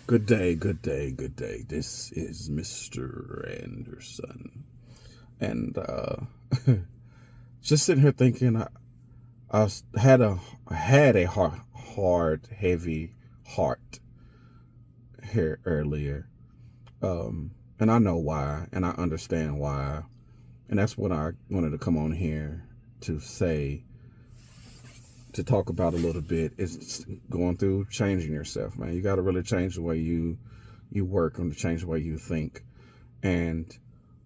Good day, good day, good day. This is Mr. Anderson. And just sitting here thinking, I had a hard, heavy heart here earlier. And I know why, and I understand why. And that's what I wanted to come on here to say, to talk about a little bit. Is going through changing yourself, man. You got to really change the way you work and to change the way you think. And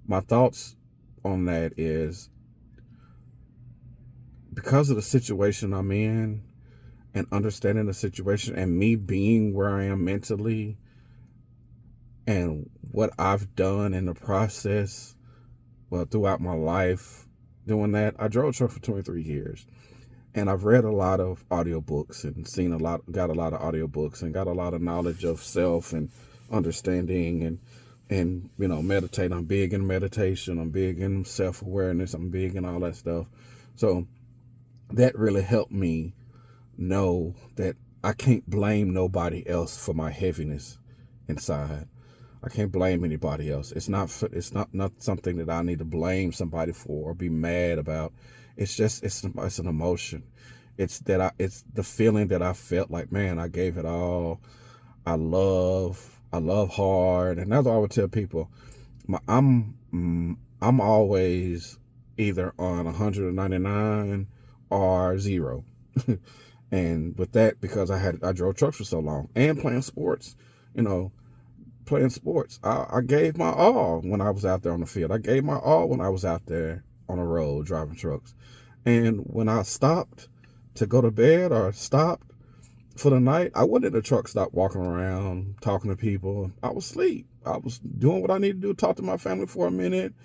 my thoughts on that is because of the situation I'm in and understanding the situation and me being where I am mentally and what I've done in the process, well, throughout my life doing that. I drove a truck for 23 years and I've read a lot of audiobooks and got a lot of audiobooks and got a lot of knowledge of self and understanding and meditate. I'm big in meditation. I'm big in self-awareness. I'm big in all that stuff. So that really helped me know that I can't blame nobody else for my heaviness inside. I can't blame anybody else. It's not something that I need to blame somebody for or be mad about. It's an emotion. It's the feeling that I felt like, man, I gave it all. I love hard, and that's what I would tell people. I'm always either on 199 or zero. And with that, because I drove trucks for so long and playing sports, you know, playing sports, I gave my all when I was out there on the field. I gave my all when I was out there on the road driving trucks. And when I stopped to go to bed or stopped for the night, I went in the truck, stopped walking around, talking to people. I was asleep. I was doing what I needed to do, talk to my family for a minute,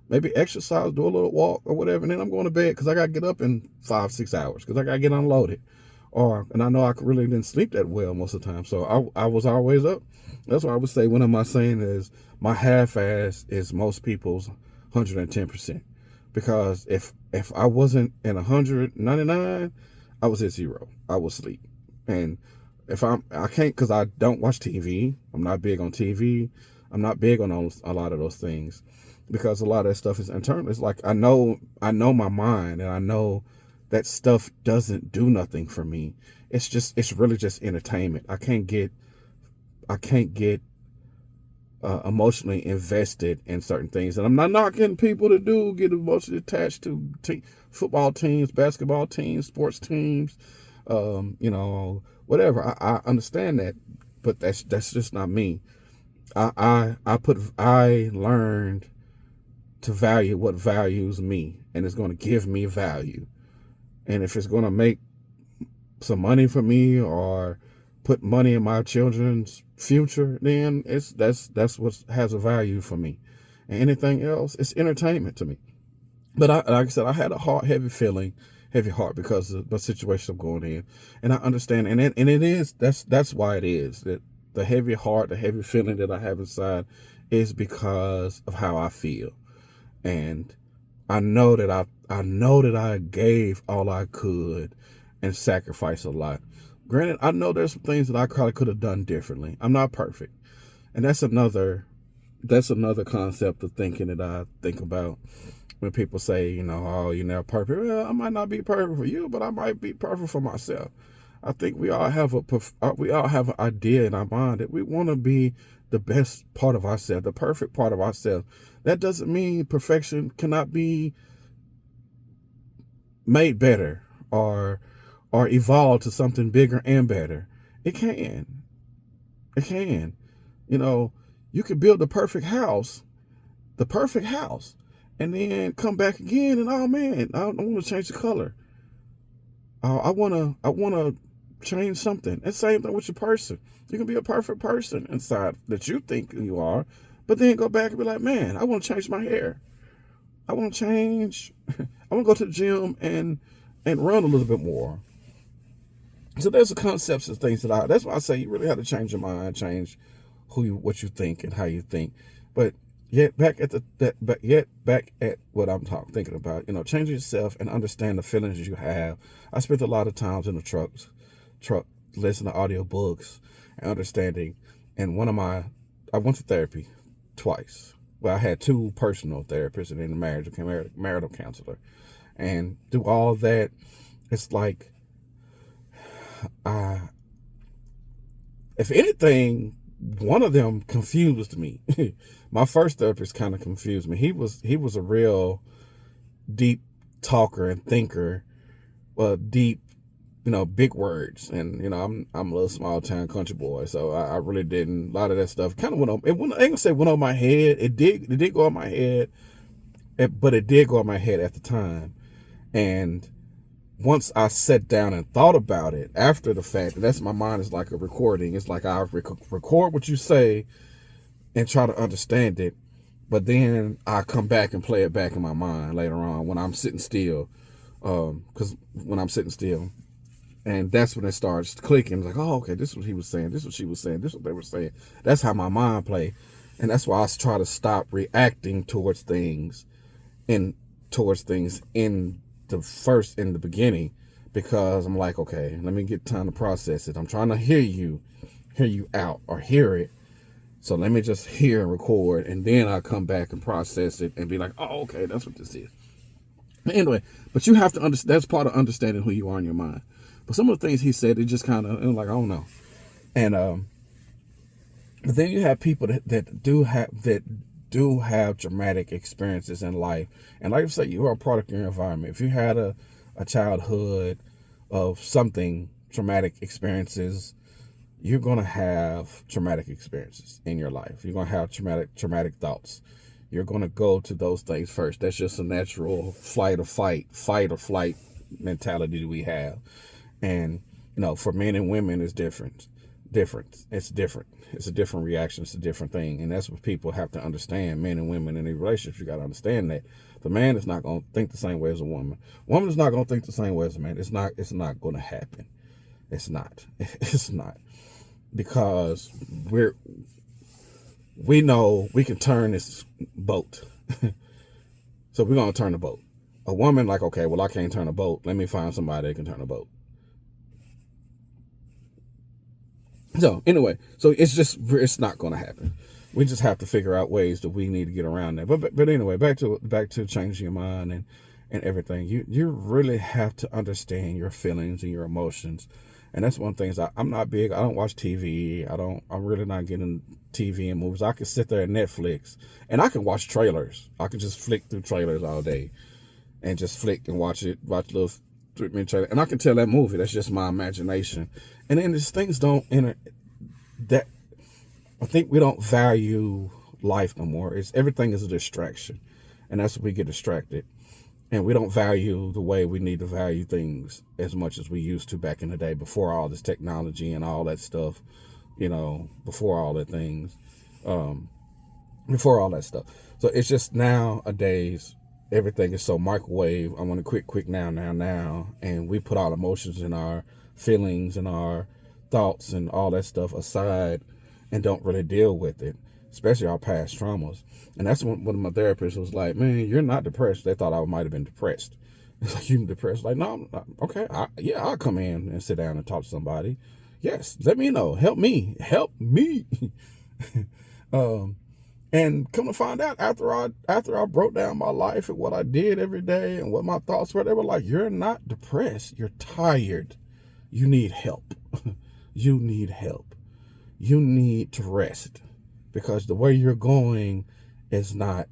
maybe exercise, do a little walk or whatever, and then I'm going to bed because I got to get up in 5, 6 hours because I got to get unloaded. And I know I really didn't sleep that well most of the time, so I was always up. That's why I would say one of my saying is my half-ass is most people's 110%. Because if I wasn't in 199, I was at zero. I was asleep. And I can't, because I don't watch TV. I'm not big on TV. I'm not big on a lot of those things because a lot of that stuff is internal. It's like I know my mind, and I know that stuff doesn't do nothing for me. It's really just entertainment. I can't get emotionally invested in certain things, and I'm not knocking people that do get emotionally attached to football teams, basketball teams, sports teams, whatever. I understand that, but that's just not me. I learned to value what values me, and it's going to give me value. And if it's going to make some money for me or put money in my children's future, then that's what has a value for me. And anything else, it's entertainment to me. But like I said, I had a heavy heart because of the situation I'm going in, and I understand. And it is that's why it is that the heavy heart, the heavy feeling that I have inside, is because of how I feel. And I know that I gave all I could and sacrificed a lot. Granted, I know there's some things that I probably could have done differently. I'm not perfect. And that's another concept of thinking that I think about when people say, oh, you're not perfect. Well, I might not be perfect for you, but I might be perfect for myself. I think we all have an idea in our mind that we want to be the best part of ourselves, the perfect part of ourselves. That doesn't mean perfection cannot be made better or evolve to something bigger and better. It can. It can. You know, you could build the perfect house, and then come back again and, oh man, I want to change the color. I wanna change something. And same thing with your person. You can be a perfect person inside that you think you are, but then go back and be like, man, I want to change my hair. I want to change. I want to go to the gym and run a little bit more. So there's the concepts of things that's why I say you really have to change your mind, change what you think and how you think. But yet back at what I'm thinking about, changing yourself and understand the feelings you have. I spent a lot of times in the truck, listening to audiobooks and understanding. And I went to therapy twice. Well, I had two personal therapists and then a marital counselor. And through all that, it's like, I, if anything, one of them confused me. My first therapist kind of confused me. He was a real deep talker and thinker, deep, big words. And I'm a little small town country boy, so I really didn't. A lot of that stuff kind of went on. I ain't gonna say went on my head. It did go on my head, but it did go on my head at the time. And once I sat down and thought about it after the fact, that's my mind is like a recording. It's like I record what you say and try to understand it, but then I come back and play it back in my mind later on when I'm sitting still. Because when I'm sitting still, and that's when it starts clicking. Like, oh, okay, this is what he was saying. This is what she was saying. This is what they were saying. That's how my mind play, and that's why I try to stop reacting towards things in the beginning, because I'm like, okay, let me get time to process it. I'm trying to hear you out or hear it. So let me just hear and record, and then I'll come back and process it and be like, oh, okay, that's what this is. Anyway, but you have to understand, that's part of understanding who you are in your mind. But some of the things he said, it just kind of, like, I don't know. And but then you have people that do have traumatic experiences in life. And like I said, you are a product of your environment. If you had a childhood of something, traumatic experiences, you're going to have traumatic experiences in your life. You're going to have traumatic thoughts. You're going to go to those things first. That's just a natural fight or flight mentality that we have. And, for men and women, it's different. It's different. It's a different reaction. It's a different thing. And that's what people have to understand. Men and women in a relationship, you got to understand that the man is not going to think the same way as a woman. Woman is not going to think the same way as a man. It's not going to happen. It's not. It's not. Because we know we can turn this boat. So we're going to turn the boat. A woman, like, okay, well, I can't turn a boat. Let me find somebody that can turn a boat. So anyway, it's not going to happen. We just have to figure out ways that we need to get around that. But anyway, back to changing your mind and everything. You really have to understand your feelings and your emotions. And that's one of the things I'm not big. I don't watch TV. I'm really not getting TV and movies. I can sit there at Netflix and I can watch trailers. I can just flick through trailers all day and just flick and watch little 3-minute trailer. And I can tell that movie. That's just my imagination. And then these things that I think we don't value life no more. Everything is a distraction. And that's when we get distracted. And we don't value the way we need to value things as much as we used to back in the day, before all this technology and all that stuff, before all the things, before all that stuff. So it's just nowadays, everything is so microwave. I want to quick now. And we put our emotions and our feelings and our thoughts and all that stuff aside and don't really deal with it, especially our past traumas. And that's when one of my therapists was like, man, you're not depressed. They thought I might have been depressed. It's like, you depressed? Like, no, I'm not. Okay, I'll come in and sit down and talk to somebody. Yes, let me know. Help me. And come to find out, after I broke down my life and what I did every day and what my thoughts were, they were like, you're not depressed. You're tired. You need help. You need help. You need to rest, because the way you're going is not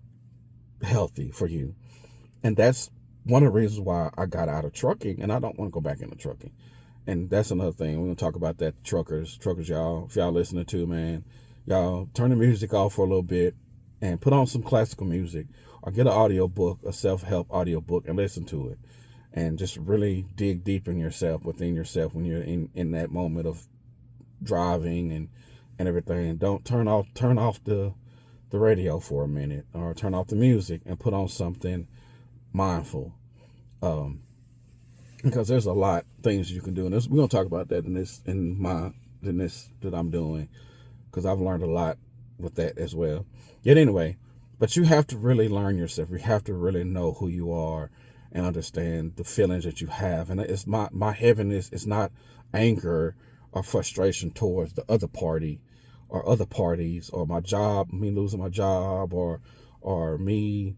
healthy for you. And that's one of the reasons why I got out of trucking, and I don't want to go back into trucking. And that's another thing. We're going to talk about that. Truckers, y'all, if y'all listening to, man, y'all turn the music off for a little bit and put on some classical music, or get an audio book, a self-help audio book, and listen to it. And just really dig deep in yourself, within yourself, when you're in that moment of driving and everything. And don't turn off the radio for a minute, or turn off the music and put on something mindful. Because there's a lot of things you can do. And we're going to talk about that in this that I'm doing, because I've learned a lot with that as well. Yet anyway, but you have to really learn yourself. You have to really know who you are and understand the feelings that you have. And it's my heaviness is not anger or frustration towards the other party or other parties, or my job, me losing my job, or me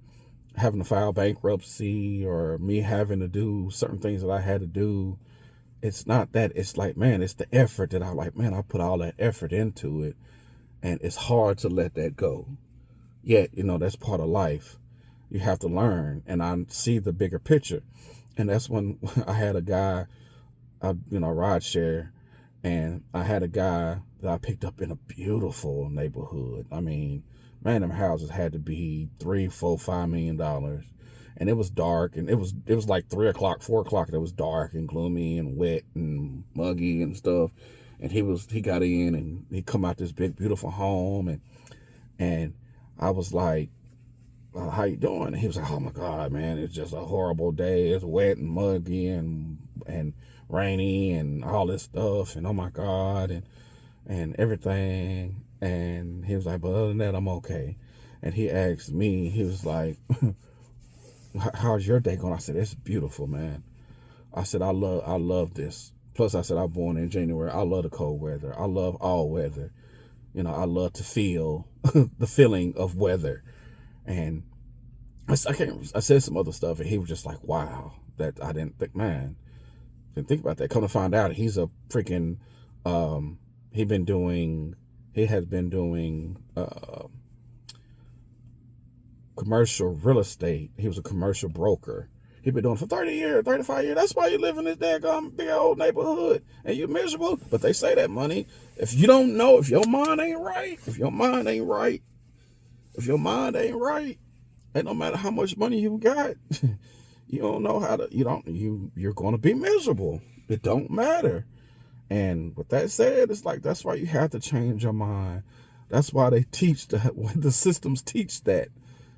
having to file bankruptcy, or me having to do certain things that I had to do. It's not that. It's like, man, it's the effort that I put all that effort into it, and it's hard to let that go. Yet, that's part of life. You have to learn, and I see the bigger picture. And that's when I had a guy, ride share, and I had a guy that I picked up in a beautiful neighborhood. I mean, man, them houses had to be $3, $4, $5 million, and it was dark, and it was like 3 o'clock, 4 o'clock, and it was dark and gloomy and wet and muggy and stuff. And he got in, and he come out this big beautiful home, and I was like, how you doing? And he was like, oh my God, man, it's just a horrible day. It's wet and muggy and rainy and all this stuff, and oh my God, and everything. And he was like, but other than that, I'm okay. And he asked me, he was like, how's your day going? I said, it's beautiful, man. I said, I love this. Plus, I said, I was born in January. I love the cold weather. I love all weather. I love to feel the feeling of weather. And I said some other stuff, and he was just like, wow, that I didn't think, man, didn't think about that. Come to find out, he's a freaking, he has been doing commercial real estate. He was a commercial broker. He's been doing it for 30 years, 35 years. That's why you live in this daggone big old neighborhood and you're miserable. But they say that money, if you don't know, if your mind ain't right, and no matter how much money you got, you don't know how to, you're going to be miserable. It don't matter. And with that said, it's like, that's why you have to change your mind. That's why they teach that, when the systems teach that,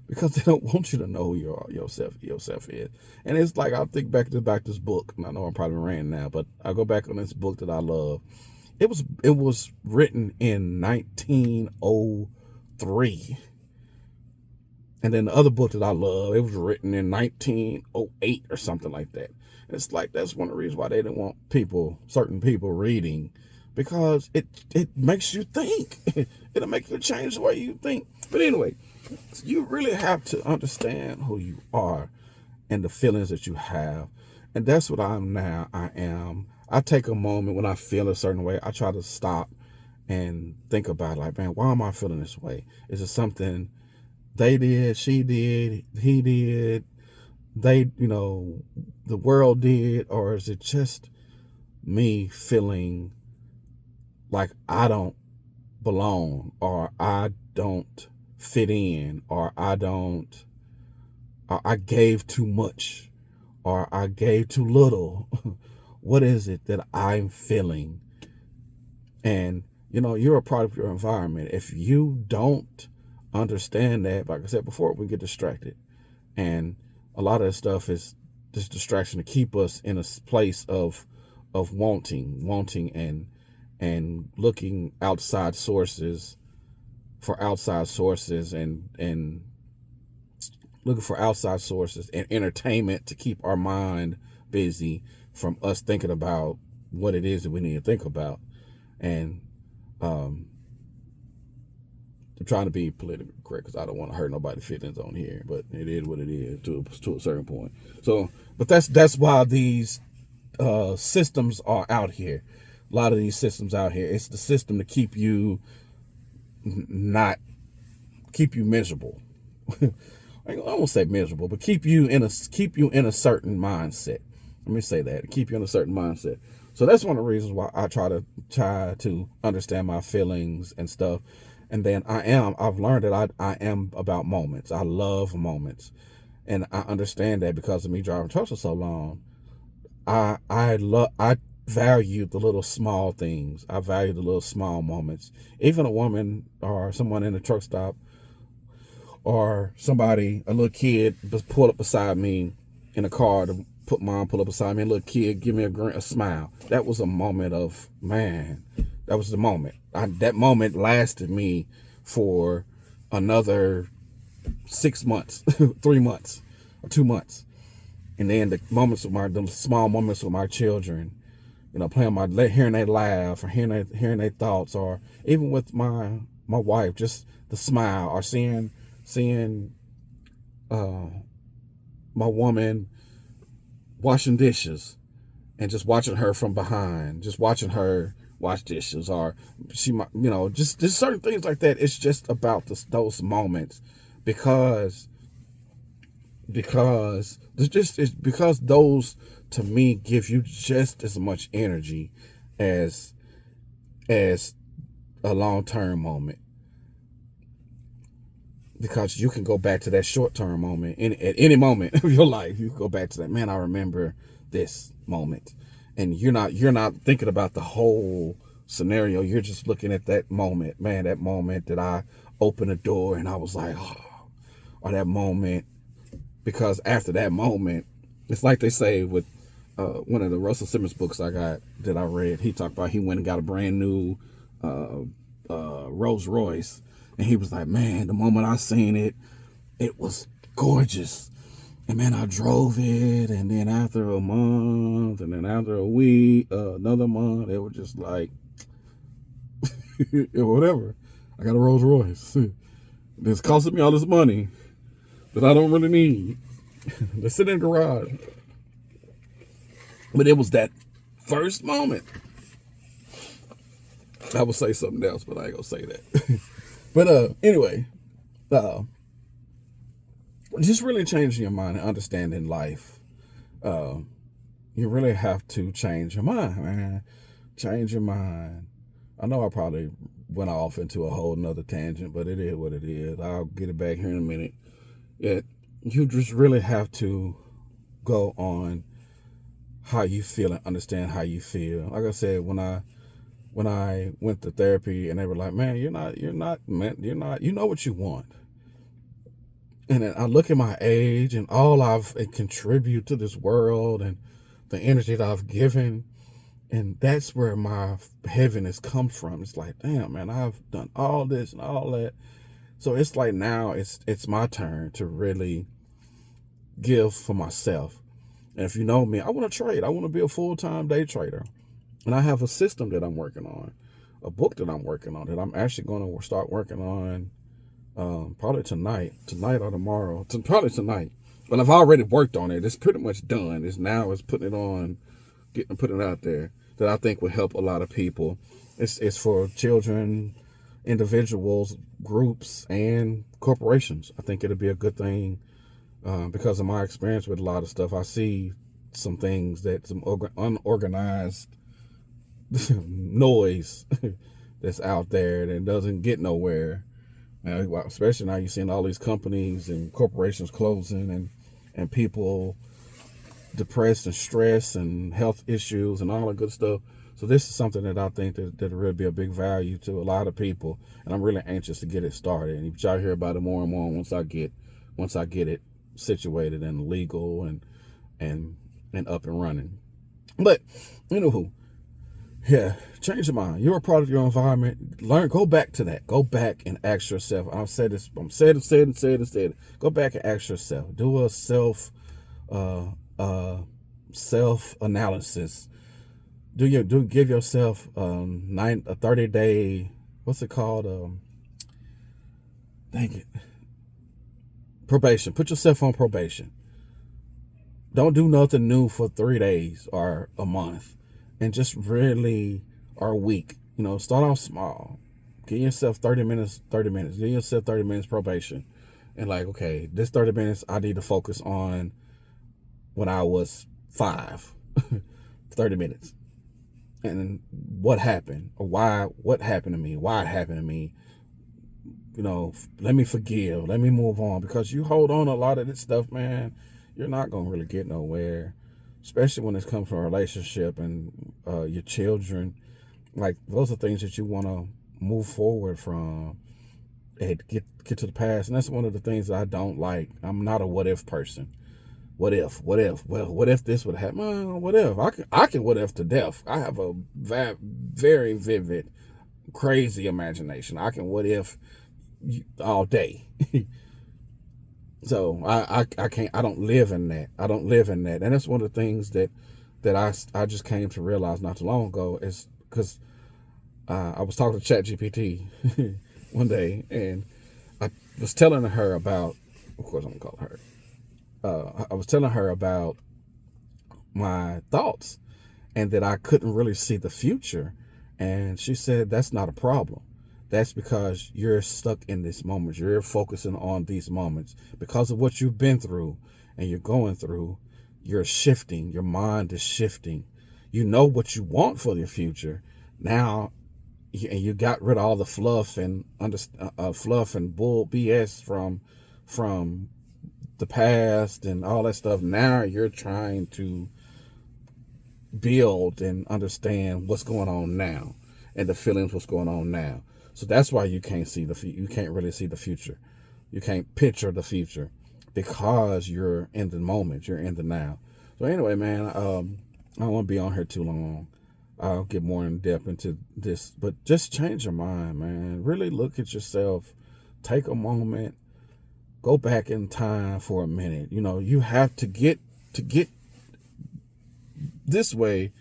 because they don't want you to know who yourself is. And it's like, I'll think back to this book, and I know I'm probably ranting now, but I go back on this book that I love. It was written in 1903. And then the other book that I love, it was written in 1908 or something like that. And it's like, that's one of the reasons why they didn't want certain people reading, because it makes you think. It'll make you change the way you think. But anyway, you really have to understand who you are and the feelings that you have. And that's what I am. I take a moment when I feel a certain way. I try to stop and think about, like, man, why am I feeling this way? Is it something they did, she did, he did, the world did, or is it just me feeling like I don't belong, or I don't fit in, or I gave too much, or I gave too little? What is it that I'm feeling? And, you're a product of your environment. If you don't understand that, like I said before, we get distracted. And a lot of the stuff is just distraction to keep us in a place of wanting and looking outside sources for outside sources and looking for outside sources and entertainment to keep our mind busy from us thinking about what it is that we need to think about. And I'm trying to be politically correct because I don't want to hurt nobody's feelings on here, but it is what it is to a certain point. So, but that's why these systems are out here. A lot of these systems out here, it's the system to keep you miserable. I won't say miserable, but keep you in a certain mindset. Let me say that, keep you in a certain mindset. So that's one of the reasons why I try to understand my feelings and stuff. And then I've learned that I am about moments. I love moments. And I understand that because of me driving trucks for so long. I value the little small things. I value the little small moments. Even a woman or someone in a truck stop, or somebody, a little kid, just pull up beside me in a car, pull up beside me, a little kid, give me a smile. That was a moment of, man, that was the moment. That moment lasted me for another 6 months, 3 months, or 2 months. And then the small moments with my children, playing hearing they laugh or hearing their thoughts, or even with my wife, just the smile, or seeing uh, my woman washing dishes and just watching her from behind, just watching her wash dishes, or she might, just certain things like that. It's just about those moments, because because those to me give you just as much energy as a long-term moment, because you can go back to that short-term moment at any moment of your life. You can go back to that, man, I remember this moment, and you're not thinking about the whole scenario. You're just looking at that moment, man, that moment that I opened the door and I was like, oh, or that moment. Because after that moment, it's like they say with one of the Russell Simmons books I read, he talked about he went and got a brand new Rolls Royce, and he was like, man, the moment I seen it, it was gorgeous. And man, I drove it, and then after a month, and then after a week, another month, it was just like, whatever. I got a Rolls Royce. It's costing me all this money that I don't really need. They sit in the garage. But it was that first moment. I would say something else, but I ain't gonna say that. But anyway, just really changing your mind and understanding life. You really have to change your mind, man. Change your mind. I know I probably went off into a whole nother tangent, but it is what it is. I'll get it back here in a minute. You just really have to go on how you feel and understand how you feel. Like I said, when I went to therapy, and they were like, man, you know what you want. And then I look at my age and all I've contributed to this world and the energy that I've given, and that's where my heaviness comes from. It's like, damn, man, I've done all this and all that. So it's like now it's my turn to really give for myself. And if you know me, I want to trade. I want to be a full-time day trader. And I have a system that I'm working on, a book that I'm working on, that I'm actually going to start working on probably tonight or tomorrow, probably tonight. But I've already worked on it. It's pretty much done. It's putting it on, putting it out there, that I think will help a lot of people. It's for children, individuals, groups, and corporations. I think it'll be a good thing because of my experience with a lot of stuff. I see some things that some unorganized noise that's out there that doesn't get nowhere. Especially now you're seeing all these companies and corporations closing, and people depressed and stressed and health issues and all that good stuff. So this is something that I think that really be a big value to a lot of people, and I'm really anxious to get it started. And y'all hear about it more and more once I get it situated and legal and up and running. But anywho, yeah, change your mind. You're a part of your environment. Go back to that. Go back and ask yourself. I've said this. I'm said it. Go back and ask yourself. Do a self analysis. Give yourself a 30-day. What's it called? Dang it. Probation. Put yourself on probation. Don't do nothing new for 3 days or a month. And just really, or a week, start off small. Give yourself 30 minutes. Give yourself 30 minutes probation. And like, okay, this 30 minutes, I need to focus on when I was 5. 30 minutes. And what happened, or what happened to me, why it happened to me. Let me forgive, let me move on. Because you hold on to a lot of this stuff, man, you're not going to really get nowhere. Especially when it comes from a relationship and your children. Like, those are things that you want to move forward from and get to the past. And that's one of the things that I don't like. I'm not a what if person. What if? Well, what if this would happen? Well, what if? I can what if to death. I have a very vivid, crazy imagination. I can what if all day. So I can't. I don't live in that. And that's one of the things that that I just came to realize not too long ago is because I was talking to ChatGPT one day, and I was telling her about, of course I'm gonna call her. I was telling her about my thoughts and that I couldn't really see the future, and she said that's not a problem. That's because you're stuck in this moment. You're focusing on these moments because of what you've been through and you're going through. You're shifting. Your mind is shifting. You know what you want for your future now, and you got rid of all the fluff and fluff and bull BS from the past and all that stuff. Now you're trying to build and understand what's going on now and the feelings what's going on now. So that's why you can't see you can't really see the future. You can't picture the future because you're in the moment. You're in the now. So anyway, man, I don't want to be on here too long. I'll get more in depth into this, but just change your mind, man. Really look at yourself. Take a moment. Go back in time for a minute. You know, you have to get this way.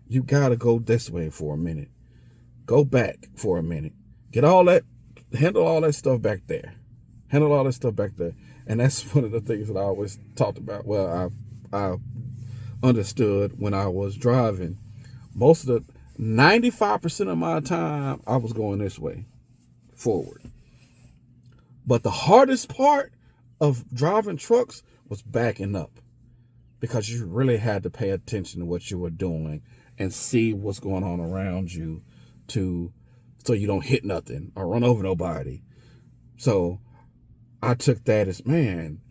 You got to go this way for a minute. Go back for a minute. Handle all that stuff back there. Handle all that stuff back there. And that's one of the things that I always talked about. Well, I understood when I was driving. Most of the 95% of my time, I was going this way, forward. But the hardest part of driving trucks was backing up, because you really had to pay attention to what you were doing and see what's going on around you so you don't hit nothing or run over nobody. So I took that as, man,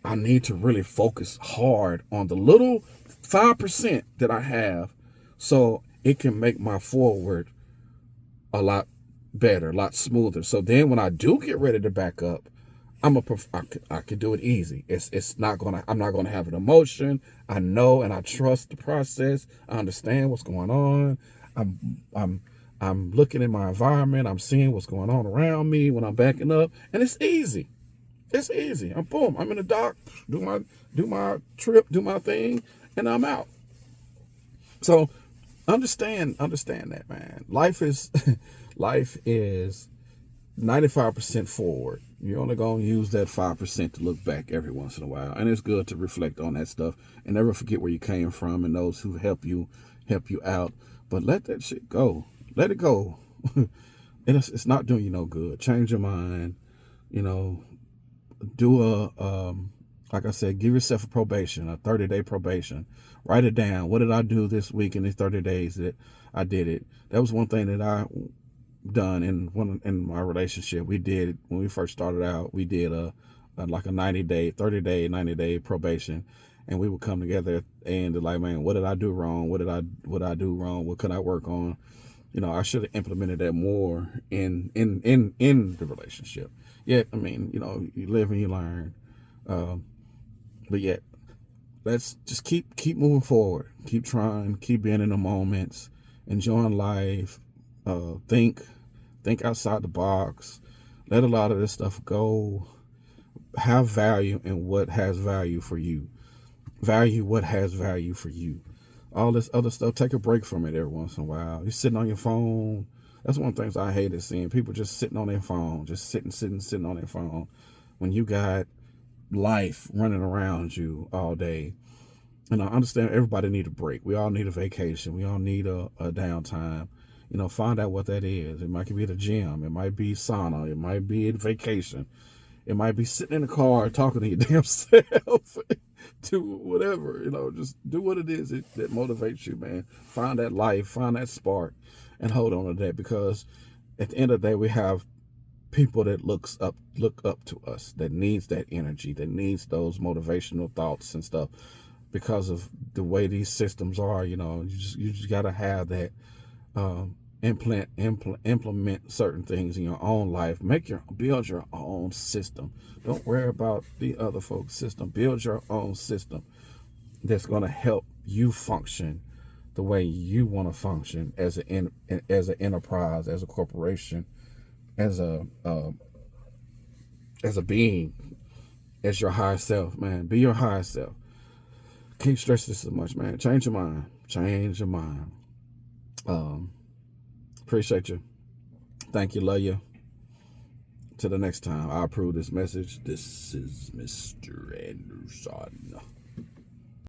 I need to really focus hard on the little 5% that I have so it can make my forward a lot better, a lot smoother. So then when I do get ready to back up, I can do it easy. I'm not gonna have an emotion. I know and I trust the process. I understand what's going on. I'm looking at my environment. I'm seeing what's going on around me when I'm backing up, and it's easy. It's easy. I'm in the dock, do my trip, do my thing, and I'm out. So understand that, man. Life is 95% forward. You're only going to use that 5% to look back every once in a while. And it's good to reflect on that stuff and never forget where you came from and those who help you out. But let that shit go. Let it go. It's not doing you no good. Change your mind. You know, do like I said, give yourself a 30-day probation. Write it down. What did I do this week in these 30 days that I did it? That was one thing that I done in my relationship. We did, when we first started out, we did like a 90-day probation, and we would come together and like, man, what did I do wrong? What did I do wrong? What could I work on? You know, I should have implemented that more in the relationship. Yet, I mean, you know, you live and you learn. But yet, let's just keep moving forward. Keep trying. Keep being in the moments. Enjoying life. Think outside the box. Let a lot of this stuff go. Have value in what has value for you. Value what has value for you. All this other stuff, take a break from it every once in a while. You're sitting on your phone. That's one of the things I hated, seeing people just sitting on their phone, just sitting on their phone when you got life running around you all day. And I understand everybody need a break. We all need a vacation. We all need a downtime. You know, find out what that is. It might be the gym. It might be sauna. It might be a vacation. It might be sitting in the car talking to your damn self. To whatever, you know, just do what it is that motivates you, man. Find that life, find that spark, and hold on to that, because at the end of the day, we have people that look up to us, that needs that energy, that needs those motivational thoughts and stuff, because of the way these systems are. You know, you just gotta have that. Implement certain things in your own life. Build your own system. Don't worry about the other folks' system. Build your own system that's going to help you function the way you want to function as an enterprise, as a corporation, as a being, as your higher self, man. Be your higher self. Keep stressing this so much, man. Change your mind. Change your mind. Appreciate you. Thank you. Love you. Till the next time, I approve this message. This is Mr. Anderson.